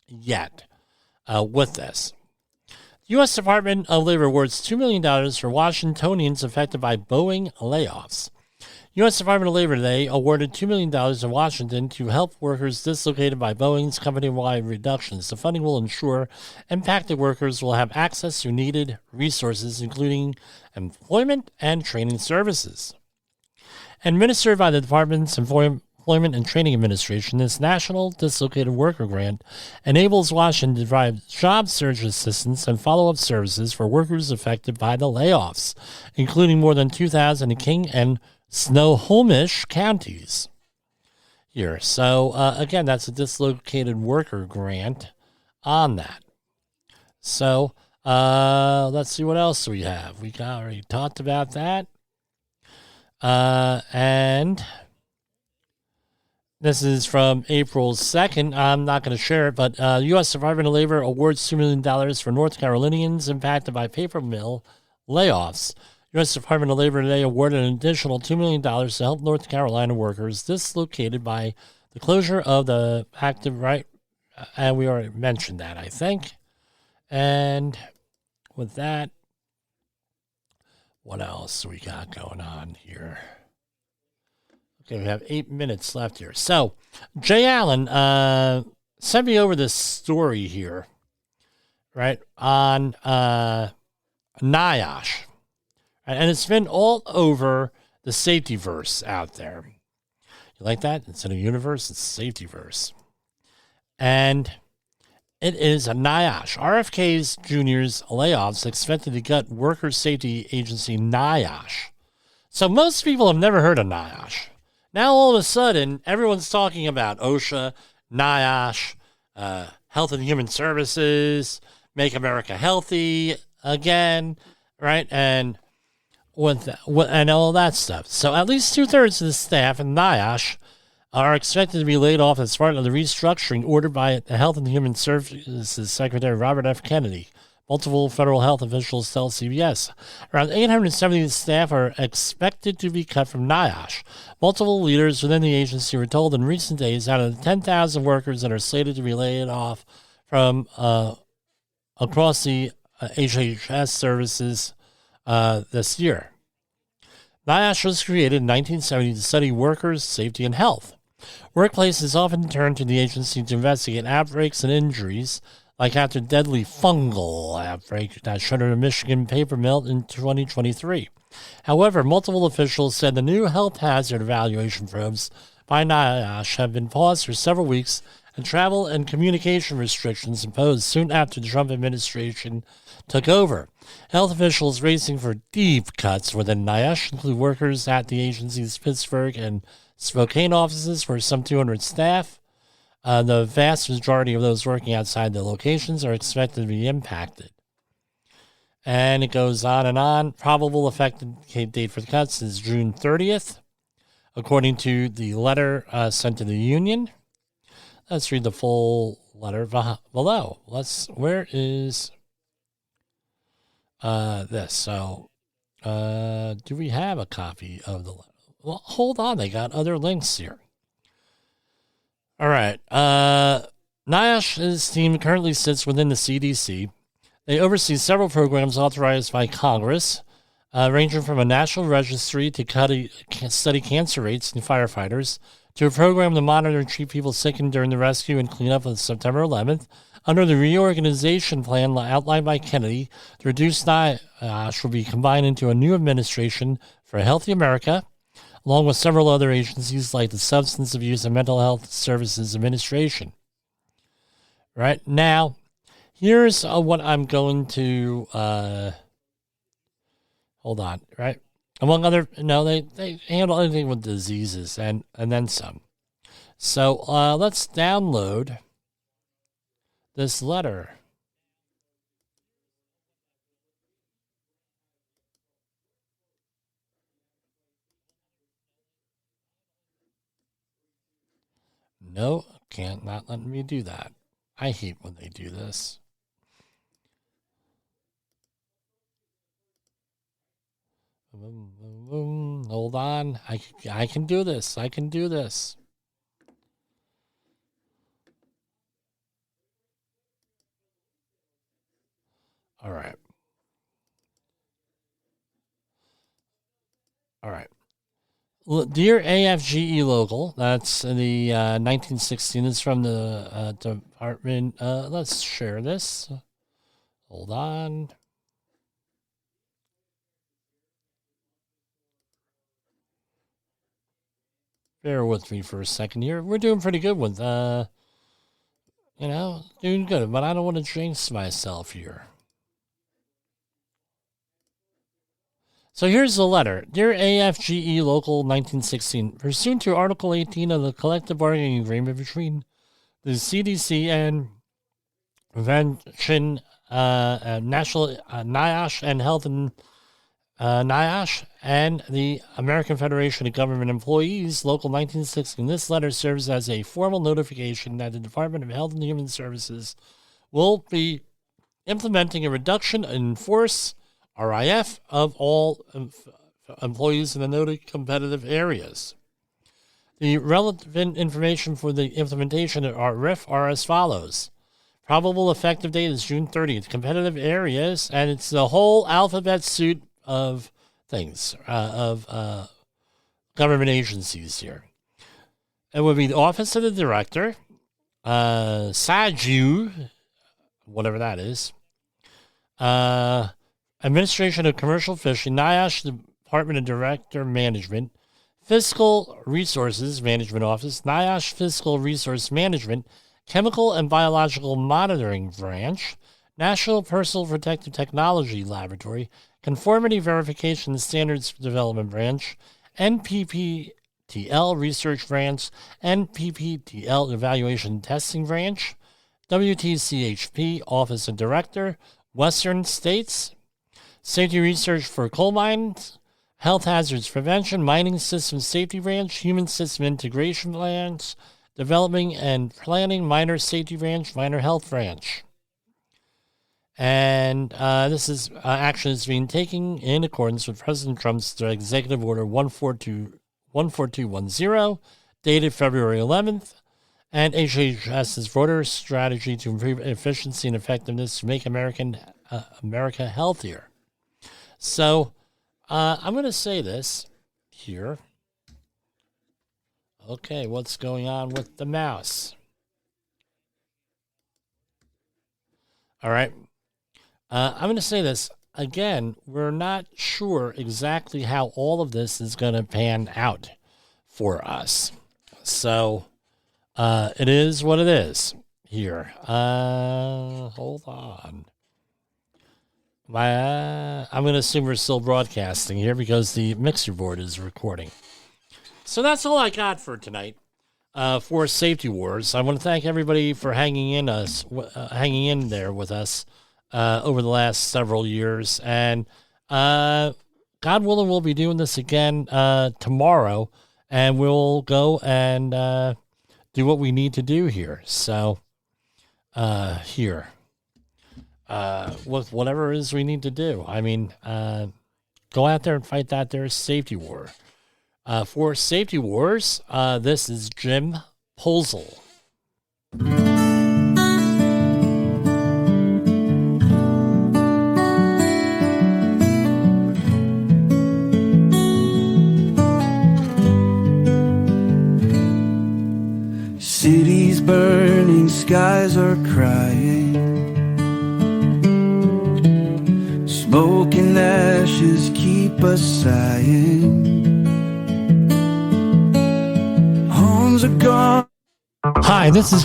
yet with this. The U.S. Department of Labor awards $2 million for Washingtonians affected by Boeing layoffs. U.S. Department of Labor today awarded $2 million in Washington to help workers dislocated by Boeing's company-wide reductions. The funding will ensure impacted workers will have access to needed resources, including employment and training services. Administered by the Department's Employment and Training Administration, this National Dislocated Worker Grant enables Washington to provide job search assistance and follow-up services for workers affected by the layoffs, including more than 2,000 in King and Snohomish counties here. So, again, that's a dislocated worker grant on that. So, let's see what else we have. We already talked about that. And This is from April 2nd. I'm not going to share it, but U.S. Department of Labor awards $2 million for North Carolinians impacted by paper mill layoffs. U.S. Department of Labor today awarded an additional $2 million to help North Carolina workers dislocated by the closure of the active right. And we already mentioned that, I think. And with that, what else we got going on here? Okay, we have 8 minutes left here. So, Jay Allen sent me over this story here, right, on NIOSH. And it's been all over the safety verse out there. You like that? Instead of universe, it's safety verse. And it is a NIOSH. RFK's juniors layoffs expected to gut worker safety agency NIOSH. So most people have never heard of NIOSH. Now all of a sudden, everyone's talking about OSHA, NIOSH, Health and Human Services, Make America Healthy again, right? And and all that stuff. So at least 2/3 of the staff in NIOSH are expected to be laid off as part of the restructuring ordered by the Health and Human Services Secretary Robert F. Kennedy. Multiple federal health officials tell CBS. Around 870 staff are expected to be cut from NIOSH. Multiple leaders within the agency were told in recent days out of the 10,000 workers that are slated to be laid off from across the HHS services this year. NIOSH was created in 1970 to study workers' safety and health. Workplaces often turn to the agency to investigate outbreaks and injuries, like after deadly fungal outbreak that shuttered a Michigan paper mill in 2023. However, multiple officials said the new health hazard evaluation probes by NIOSH have been paused for several weeks, and travel and communication restrictions imposed soon after the Trump administration took over. Health officials racing for deep cuts within NIOSH include workers at the agency's Pittsburgh and Spokane offices, where some 200 staff. The vast majority of those working outside the locations are expected to be impacted. And it goes on and on. Probable effective date for the cuts is June 30th, according to the letter sent to the union. Let's read the full letter below. Where is this? So, do we have a copy of the letter? Well, hold on. They got other links here. All right. NIOSH's team currently sits within the CDC. They oversee several programs authorized by Congress, ranging from a national registry to study cancer rates in firefighters, to a program to monitor and treat people sickened during the rescue and cleanup of September 11th. Under the reorganization plan outlined by Kennedy, the reduced NIOSH will be combined into a new administration for a Healthy America, along with several other agencies like the Substance Abuse and Mental Health Services Administration. Right now, here's what I'm going to hold on. Right, among other, they handle anything with diseases and then some. So let's download this letter. No, not letting me do that. I hate when they do this. Hold on. I can do this. I can do this. All right. All right. Dear AFGE local, that's the 1916. It's from the department. Let's share this. Hold on. Bear with me for a second here. We're doing pretty good with, doing good, but I don't want to jinx myself here. So here's the letter. Dear AFGE Local 1916, pursuant to Article 18 of the Collective Bargaining Agreement between the CDC and National NIOSH and Health and NIOSH, and the American Federation of Government Employees, Local 1960. This letter serves as a formal notification that the Department of Health and Human Services will be implementing a reduction in force, RIF, of all employees in the noted competitive areas. The relevant information for the implementation of RIF are as follows. Probable effective date is June 30th. Competitive areas, and it's the whole alphabet soup of things, of government agencies here. It would be the Office of the Director, SAGU, whatever that is, Administration of Commercial Fishing, NIOSH, Department of Director Management, Fiscal Resources Management Office, NIOSH Fiscal Resource Management, Chemical and Biological Monitoring Branch, National Personal Protective Technology Laboratory, Conformity Verification and Standards Development Branch, NPPTL Research Branch, NPPTL Evaluation and Testing Branch, WTCHP Office of Director, Western States, Safety Research for Coal Mines, Health Hazards Prevention, Mining System Safety Branch, Human System Integration Branch, Developing and Planning Minor Safety Branch, Minor Health Branch. And this is action is being taken in accordance with President Trump's Executive Order 14210, dated February 11th, and HHS's broader strategy to improve efficiency and effectiveness to make America healthier. So I'm going to say this here. Okay, what's going on with the mouse? All right. I'm going to say this. Again, we're not sure exactly how all of this is going to pan out for us. So it is what it is here. Hold on. I'm going to assume we're still broadcasting here because the mixer board is recording. So that's all I got for tonight for Safety Wars. I want to thank everybody for hanging in there with us over the last several years. And God willing, we'll be doing this again tomorrow, and we'll go and do what we need to do here. So with whatever it is we need to do. I mean, go out there and fight that there safety war. For Safety Wars, this is Jim Posel. Cities burning, skies are crying. Smoke and ashes keep us sighing. Homes are gone. Hi, this is...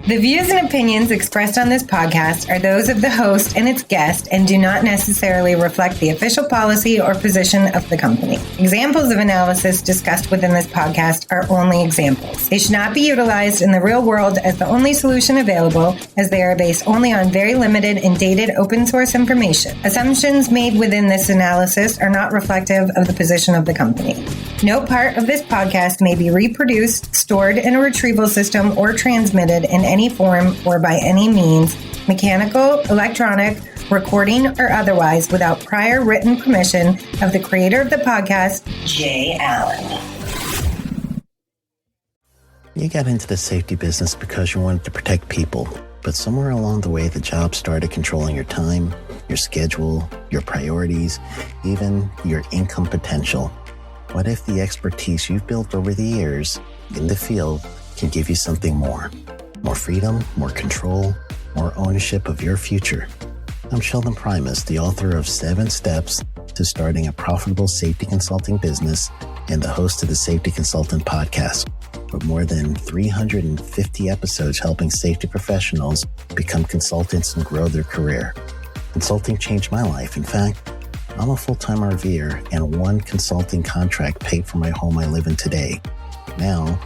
The views and opinions expressed on this podcast are those of the host and its guest and do not necessarily reflect the official policy or position of the company. Examples of analysis discussed within this podcast are only examples. They should not be utilized in the real world as the only solution available, as they are based only on very limited and dated open source information. Assumptions made within this analysis are not reflective of the position of the company. No part of this podcast may be reproduced, stored in a retrieval system, or transmitted in any form or by any means, mechanical, electronic, recording, or otherwise, without prior written permission of the creator of the podcast, Jay Allen. You got into the safety business because you wanted to protect people, but somewhere along the way, the job started controlling your time, your schedule, your priorities, even your income potential. What if the expertise you've built over the years in the field can give you something more? More freedom, more control, more ownership of your future. I'm Sheldon Primus, the author of 7 Steps to Starting a Profitable Safety Consulting Business and the host of the Safety Consultant Podcast, with more than 350 episodes helping safety professionals become consultants and grow their career. Consulting changed my life. In fact, I'm a full-time RVer, and one consulting contract paid for my home I live in today. Now,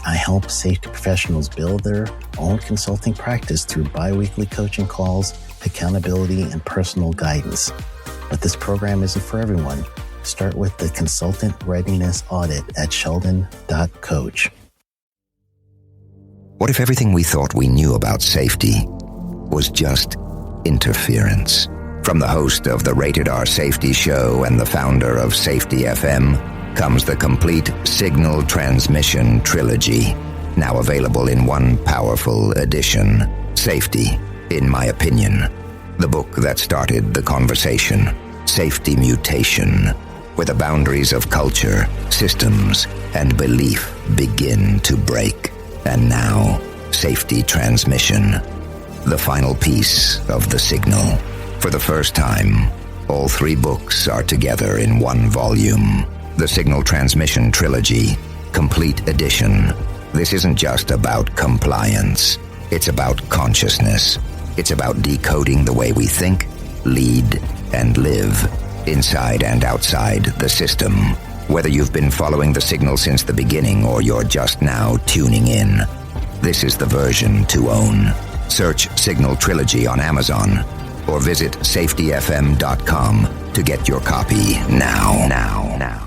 I help safety professionals build their own consulting practice through bi-weekly coaching calls, accountability, and personal guidance. But this program isn't for everyone. Start with the Consultant Readiness Audit at sheldon.coach. What if everything we thought we knew about safety was just interference? From the host of the Rated R Safety Show and the founder of Safety FM comes the complete Signal Transmission Trilogy, now available in one powerful edition. Safety, in my opinion, the book that started the conversation. Safety Mutation, where the boundaries of culture, systems, and belief begin to break. And now, Safety Transmission, the final piece of the signal. For the first time, all three books are together in one volume. The Signal Transmission Trilogy, Complete Edition. This isn't just about compliance. It's about consciousness. It's about decoding the way we think, lead, and live, inside and outside the system. Whether you've been following the signal since the beginning or you're just now tuning in, this is the version to own. Search Signal Trilogy on Amazon or visit safetyfm.com to get your copy now.